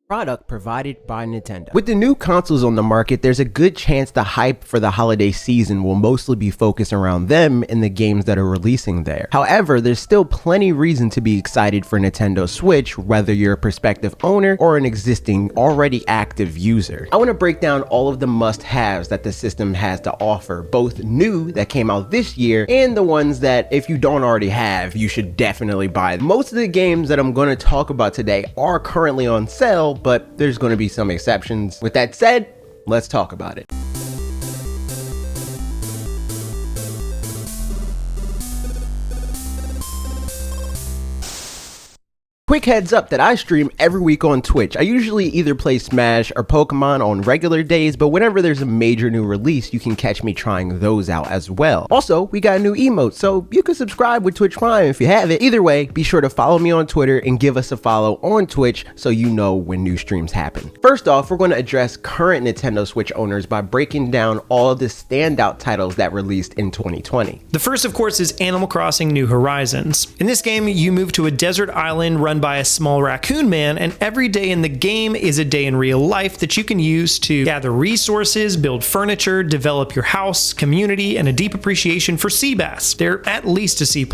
Product provided by Nintendo. With the new consoles on the market, there's a good chance the hype for the holiday season will mostly be focused around them and the games that are releasing there. However, there's still plenty reason to be excited for Nintendo Switch, whether you're a prospective owner or an existing, already active user. I want to break down all of the must-haves that the system has to offer, both new that came out this year and the ones that if you don't already have, you should definitely buy. Most of the games that I'm going to talk about today are currently on sale, but there's going to be some exceptions. With that said, let's talk about it. Quick heads up that I stream every week on Twitch. I usually either play Smash or Pokemon on regular days, but whenever there's a major new release, you can catch me trying those out as well. Also, we got a new emote, so you can subscribe with Twitch Prime if you have it. Either way, be sure to follow me on Twitter and give us a follow on Twitch so you know when new streams happen. First off, we're going to address current Nintendo Switch owners by breaking down all of the standout titles that released in 2020. The first, of course, is Animal Crossing New Horizons. In this game, you move to a desert island run by a small raccoon man, and every day in the game is a day in real life that you can use to gather resources, build furniture, develop your house, community, and a deep appreciation for sea bass. They're at least a C+.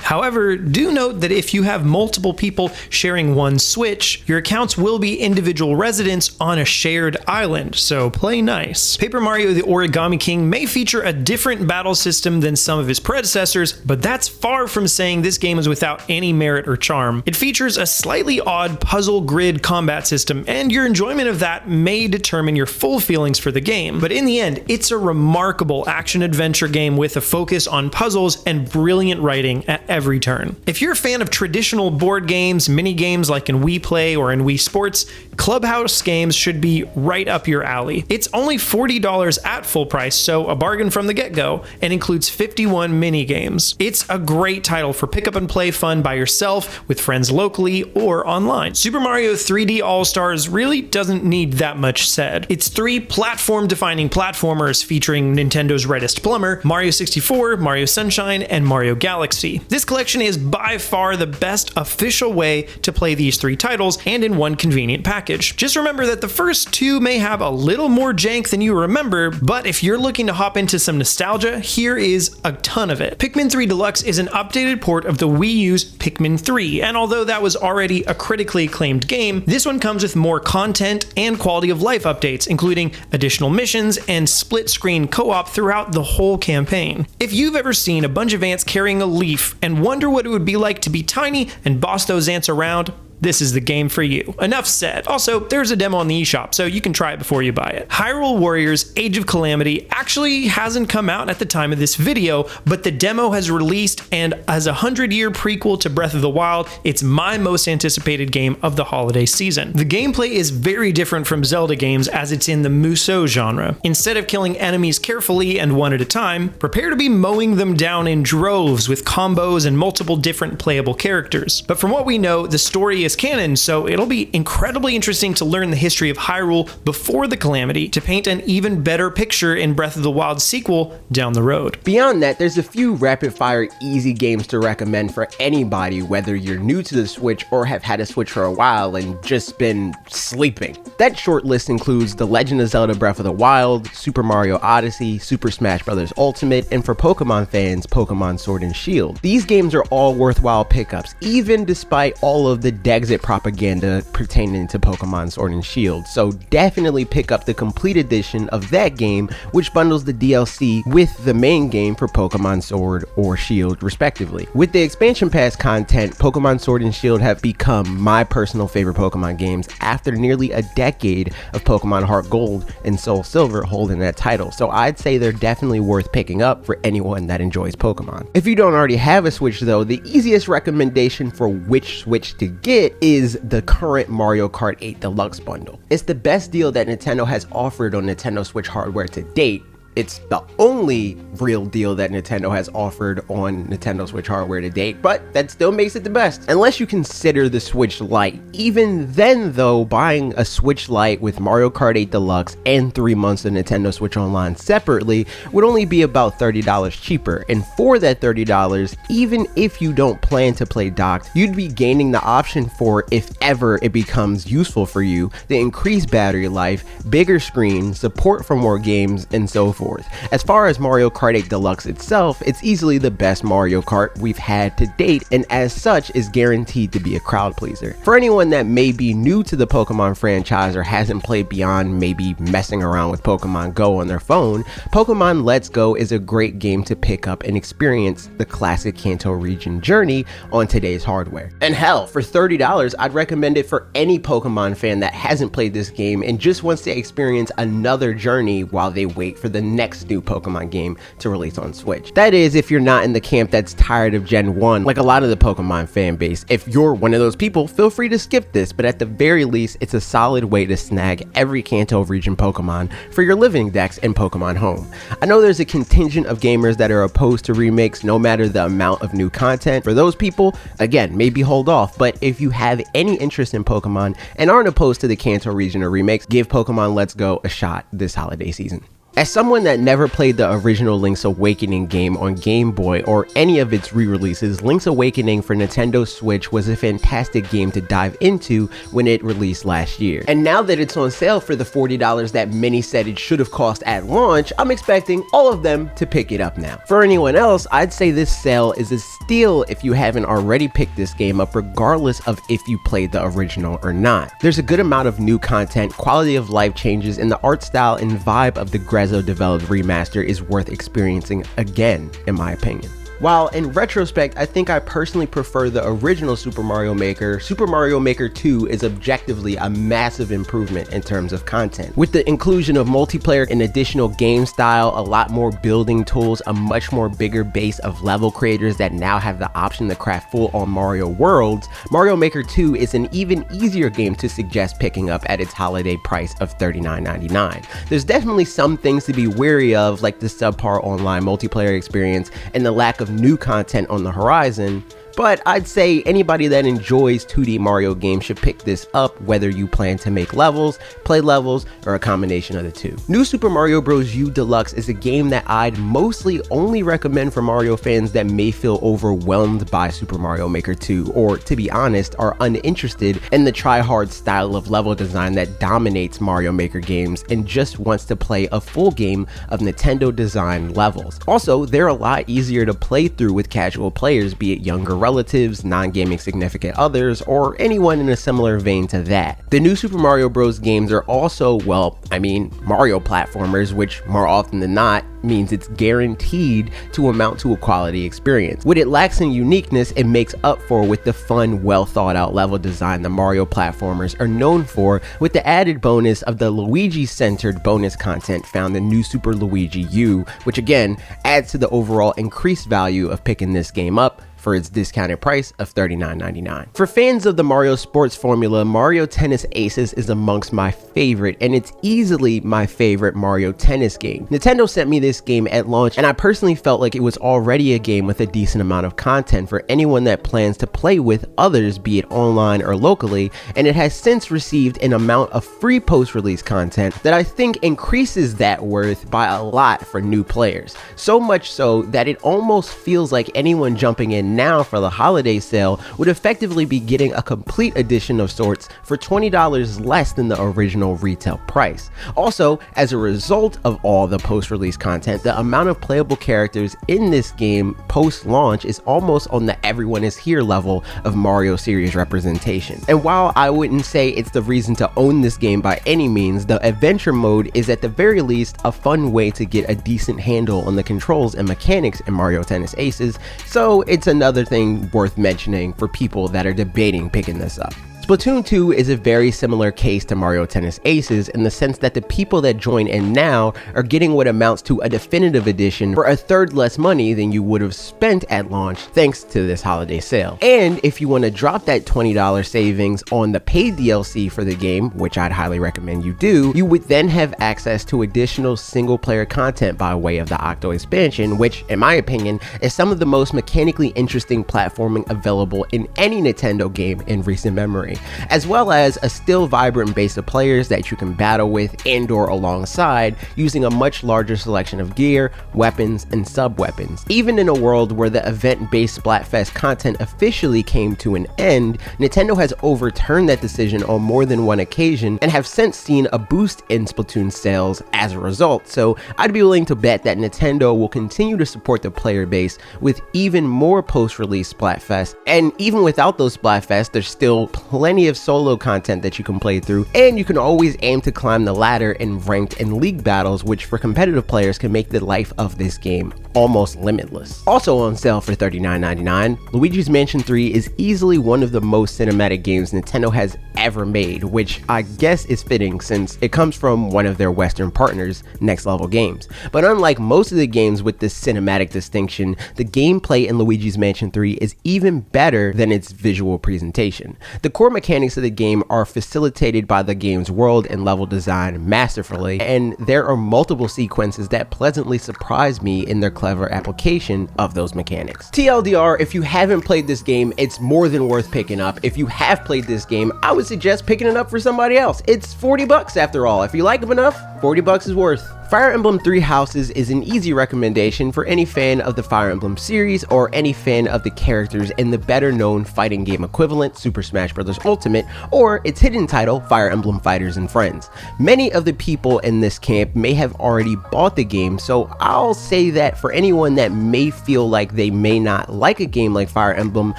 However, do note that if you have multiple people sharing one Switch, your accounts will be individual residents on a shared island, so play nice. Paper Mario the Origami King may feature a different battle system than some of his predecessors, but that's far from saying this game is without any merit or charm. It features a slightly odd puzzle grid combat system, and your enjoyment of that may determine your full feelings for the game. But in the end, it's a remarkable action-adventure game with a focus on puzzles and brilliant writing at every turn. If you're a fan of traditional board games, mini games like in Wii Play or in Wii Sports, Clubhouse games should be right up your alley. It's only $40 at full price, so a bargain from the get-go, and includes 51 mini games. It's a great title for pick up and play fun by yourself, with friends locally, or online. Super Mario 3D All-Stars really doesn't need that much said. It's three platform-defining platformers featuring Nintendo's Reddest Plumber, Mario 64, Mario Sunshine, and Mario Galaxy. This collection is by far the best official way to play these three titles, and in one convenient package. Just remember that the first two may have a little more jank than you remember, but if you're looking to hop into some nostalgia, here is a ton of it. Pikmin 3 Deluxe is an updated port of the Wii U's Pikmin 3, and although that was already a critically acclaimed game, this one comes with more content and quality of life updates, including additional missions and split-screen co-op throughout the whole campaign. If you've ever seen a bunch of ants carrying a leaf and wonder what it would be like to be tiny and boss those ants around, this is the game for you. Enough said. Also, there's a demo on the eShop, so you can try it before you buy it. Hyrule Warriors Age of Calamity actually hasn't come out at the time of this video, but the demo has released, and as a 100-year prequel to Breath of the Wild, it's my most anticipated game of the holiday season. The gameplay is very different from Zelda games as it's in the Musou genre. Instead of killing enemies carefully and one at a time, prepare to be mowing them down in droves with combos and multiple different playable characters. But from what we know, the story is canon, so it'll be incredibly interesting to learn the history of Hyrule before the Calamity to paint an even better picture in Breath of the Wild sequel down the road. Beyond that, there's a few rapid-fire easy games to recommend for anybody, whether you're new to the Switch or have had a Switch for a while and just been sleeping. That short list includes The Legend of Zelda Breath of the Wild, Super Mario Odyssey, Super Smash Bros. Ultimate, and for Pokemon fans, Pokemon Sword and Shield. These games are all worthwhile pickups, even despite all of the exit propaganda pertaining to Pokemon Sword and Shield, so definitely pick up the complete edition of that game, which bundles the DLC with the main game for Pokemon Sword or Shield respectively. With the expansion pass content, Pokemon Sword and Shield have become my personal favorite Pokemon games after nearly a decade of Pokemon Heart Gold and Soul Silver holding that title, so I'd say they're definitely worth picking up for anyone that enjoys Pokemon. If you don't already have a Switch though, the easiest recommendation for which Switch to get is the current Mario Kart 8 Deluxe bundle. It's the best deal that Nintendo has offered on Nintendo Switch hardware to date, It's the only real deal that Nintendo has offered on Nintendo Switch hardware to date, but that still makes it the best. Unless you consider the Switch Lite. Even then though, buying a Switch Lite with Mario Kart 8 Deluxe and 3 months of Nintendo Switch Online separately would only be about $30 cheaper. And for that $30, even if you don't plan to play docked, you'd be gaining the option for, if ever it becomes useful for you, the increased battery life, bigger screen, support for more games, and so forth. As far as Mario Kart 8 Deluxe itself, it's easily the best Mario Kart we've had to date, and as such is guaranteed to be a crowd pleaser. For anyone that may be new to the Pokemon franchise or hasn't played beyond maybe messing around with Pokemon Go on their phone, Pokemon Let's Go is a great game to pick up and experience the classic Kanto region journey on today's hardware. And hell, for $30, I'd recommend it for any Pokemon fan that hasn't played this game and just wants to experience another journey while they wait for the next new Pokemon game to release on Switch. That is, if you're not in the camp that's tired of Gen 1 like a lot of the Pokemon fan base. If you're one of those people, feel free to skip this, but at the very least, it's a solid way to snag every Kanto region Pokemon for your living decks in Pokemon Home. I know there's a contingent of gamers that are opposed to remakes no matter the amount of new content. For those people, again, maybe hold off, but if you have any interest in Pokemon and aren't opposed to the Kanto region or remakes, give Pokemon Let's Go a shot this holiday season. As someone that never played the original Link's Awakening game on Game Boy or any of its re-releases, Link's Awakening for Nintendo Switch was a fantastic game to dive into when it released last year. And now that it's on sale for the $40 that many said it should have cost at launch, I'm expecting all of them to pick it up now. For anyone else, I'd say this sale is a steal if you haven't already picked this game up, regardless of if you played the original or not. There's a good amount of new content, quality of life changes, and the art style and vibe of the developed remaster is worth experiencing again, in my opinion. While in retrospect, I think I personally prefer the original Super Mario Maker, Super Mario Maker 2 is objectively a massive improvement in terms of content. With the inclusion of multiplayer and additional game style, a lot more building tools, a much more bigger base of level creators that now have the option to craft full-on Mario worlds, Mario Maker 2 is an even easier game to suggest picking up at its holiday price of $39.99. There's definitely some things to be wary of, like the subpar online multiplayer experience and the lack of new content on the horizon, but I'd say anybody that enjoys 2D Mario games should pick this up, whether you plan to make levels, play levels, or a combination of the two. New Super Mario Bros. U Deluxe is a game that I'd mostly only recommend for Mario fans that may feel overwhelmed by Super Mario Maker 2, or to be honest, are uninterested in the try-hard style of level design that dominates Mario Maker games and just wants to play a full game of Nintendo-designed levels. Also, they're a lot easier to play through with casual players, be it younger relatives, non-gaming significant others, or anyone in a similar vein to that. The new Super Mario Bros. Games are also, well, Mario platformers, which more often than not means it's guaranteed to amount to a quality experience. What it lacks in uniqueness, it makes up for with the fun, well thought out level design the Mario platformers are known for, with the added bonus of the Luigi-centered bonus content found in New Super Luigi U, which again adds to the overall increased value of picking this game up for its discounted price of $39.99. For fans of the Mario sports formula, Mario Tennis Aces is amongst my favorite, and it's easily my favorite Mario Tennis game. Nintendo sent me this game at launch, and I personally felt like it was already a game with a decent amount of content for anyone that plans to play with others, be it online or locally, and it has since received an amount of free post-release content that I think increases that worth by a lot for new players. So much so that it almost feels like anyone jumping in now for the holiday sale would effectively be getting a complete edition of sorts for $20 less than the original retail price. Also, as a result of all the post-release content, the amount of playable characters in this game post-launch is almost on the everyone is here level of Mario series representation. And while I wouldn't say it's the reason to own this game by any means, the adventure mode is at the very least a fun way to get a decent handle on the controls and mechanics in Mario Tennis Aces, so it's another thing worth mentioning for people that are debating picking this up. Splatoon 2 is a very similar case to Mario Tennis Aces in the sense that the people that join in now are getting what amounts to a definitive edition for a third less money than you would have spent at launch thanks to this holiday sale. And if you want to drop that $20 savings on the paid DLC for the game, which I'd highly recommend you do, you would then have access to additional single player content by way of the Octo expansion, which in my opinion is some of the most mechanically interesting platforming available in any Nintendo game in recent memory, as well as a still vibrant base of players that you can battle with and or alongside using a much larger selection of gear, weapons, and sub-weapons. Even in a world where the event-based Splatfest content officially came to an end, Nintendo has overturned that decision on more than one occasion and have since seen a boost in Splatoon sales as a result, so I'd be willing to bet that Nintendo will continue to support the player base with even more post-release Splatfest, and even without those Splatfests, there's still plenty of solo content that you can play through, and you can always aim to climb the ladder in ranked and league battles, which for competitive players can make the life of this game almost limitless. Also on sale for $39.99, Luigi's Mansion 3 is easily one of the most cinematic games Nintendo has ever made, which I guess is fitting since it comes from one of their Western partners, Next Level Games. But unlike most of the games with this cinematic distinction, the gameplay in Luigi's Mansion 3 is even better than its visual presentation. The core mechanics of the game are facilitated by the game's world and level design masterfully, and there are multiple sequences that pleasantly surprise me in their clever application of those mechanics. TLDR, if you haven't played this game, it's more than worth picking up. If you have played this game, I would suggest picking it up for somebody else. It's 40 bucks after all. If you like them enough, 40 bucks is worth. Fire Emblem Three Houses is an easy recommendation for any fan of the Fire Emblem series or any fan of the characters in the better known fighting game equivalent Super Smash Bros. Ultimate or its hidden title Fire Emblem Fighters and Friends. Many of the people in this camp may have already bought the game, so I'll say that for anyone that may feel like they may not like a game like Fire Emblem,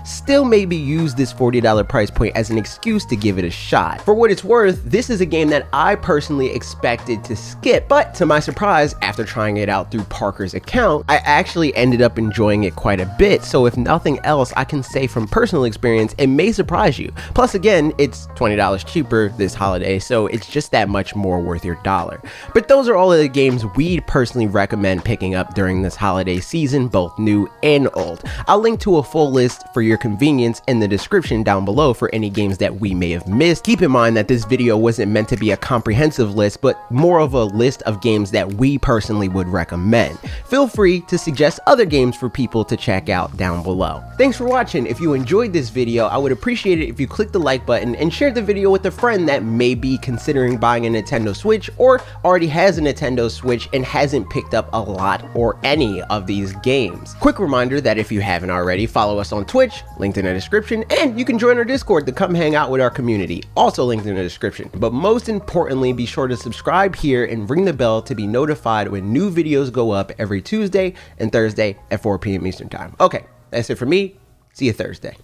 still maybe use this $40 price point as an excuse to give it a shot. For what it's worth, this is a game that I personally expected to skip, but to my surprise, after trying it out through Parker's account, I actually ended up enjoying it quite a bit, so if nothing else, I can say from personal experience, it may surprise you. Plus again, it's $20 cheaper this holiday, so it's just that much more worth your dollar. But those are all of the games we'd personally recommend picking up during this holiday season, both new and old. I'll link to a full list for your convenience in the description down below for any games that we may have missed. Keep in mind that this video wasn't meant to be a comprehensive list, but more of a list of games that we personally would recommend. Feel free to suggest other games for people to check out down below. Thanks for watching. If you enjoyed this video, I would appreciate it if you click the like button and share the video with a friend that may be considering buying a Nintendo Switch or already has a Nintendo Switch and hasn't picked up a lot or any of these games. Quick reminder that if you haven't already, follow us on Twitch, linked in the description, and you can join our Discord to come hang out with our community, also linked in the description. But most importantly, be sure to subscribe here and ring the bell to be notified when new videos go up every Tuesday and Thursday at 4 p.m. Eastern Time. Okay, that's it for me. See you Thursday.